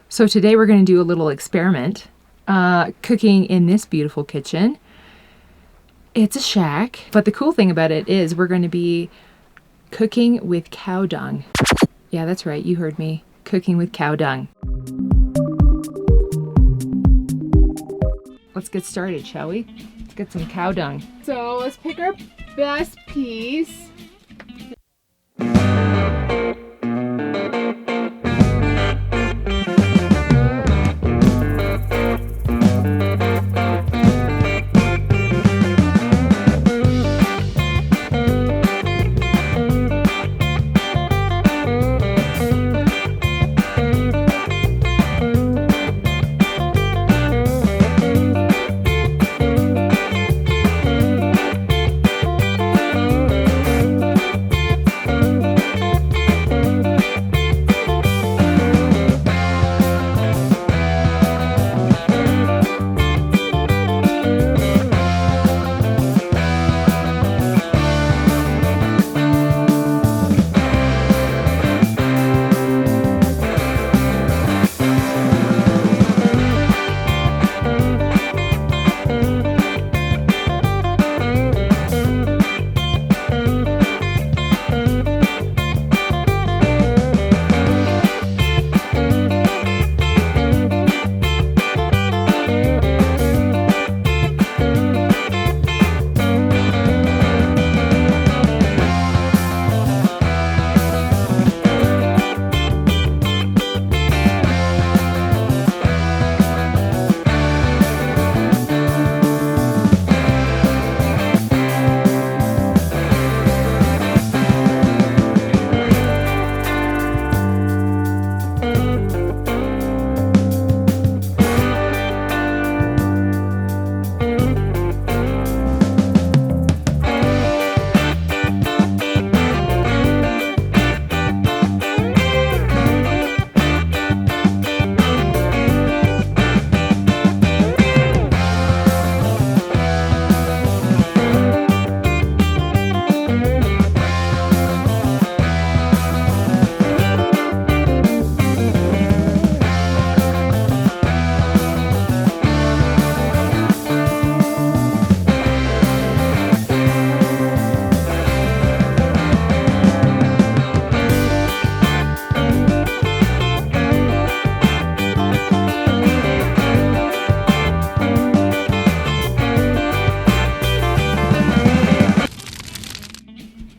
So today we're going to do a little experiment, cooking in this beautiful kitchen. It's a shack, but the cool thing about it is we're going to be cooking with cow dung. Yeah, that's right, you heard me. Cooking with cow dung. Let's get started, shall we? Let's get some cow dung. So let's pick our best piece.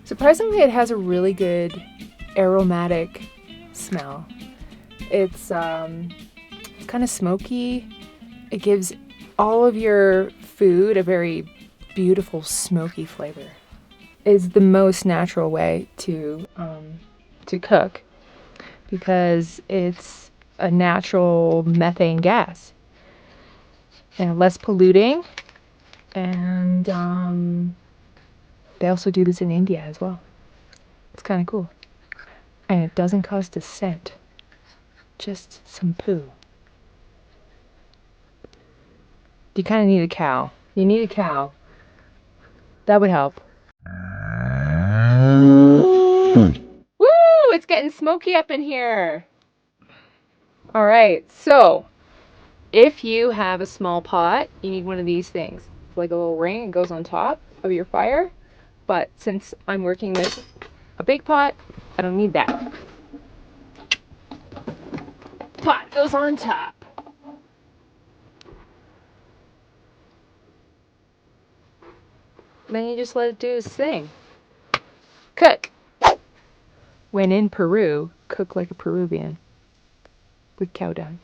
Surprisingly, it has a really good aromatic smell. It's kind of smoky. It gives all of your food a very beautiful smoky flavor. It's the most natural way to cook because it's a natural methane gas and less polluting, and they also do this in India as well. It's kind of cool. And it doesn't cost a cent. Just some poo. You kind of need a cow. You need a cow. That would help. Woo! It's getting smoky up in here. Alright, so if you have a small pot, you need one of these things. It's like a little ring. It goes on top of your fire. But since I'm working with a big pot, I don't need that. Pot goes on top. Then you just let it do its thing. Cook. When in Peru, cook like a Peruvian. With cow dung.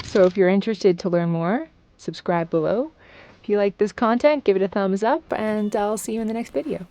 So if you're interested to learn more, subscribe below. If you like this content, give it a thumbs up, and I'll see you in the next video.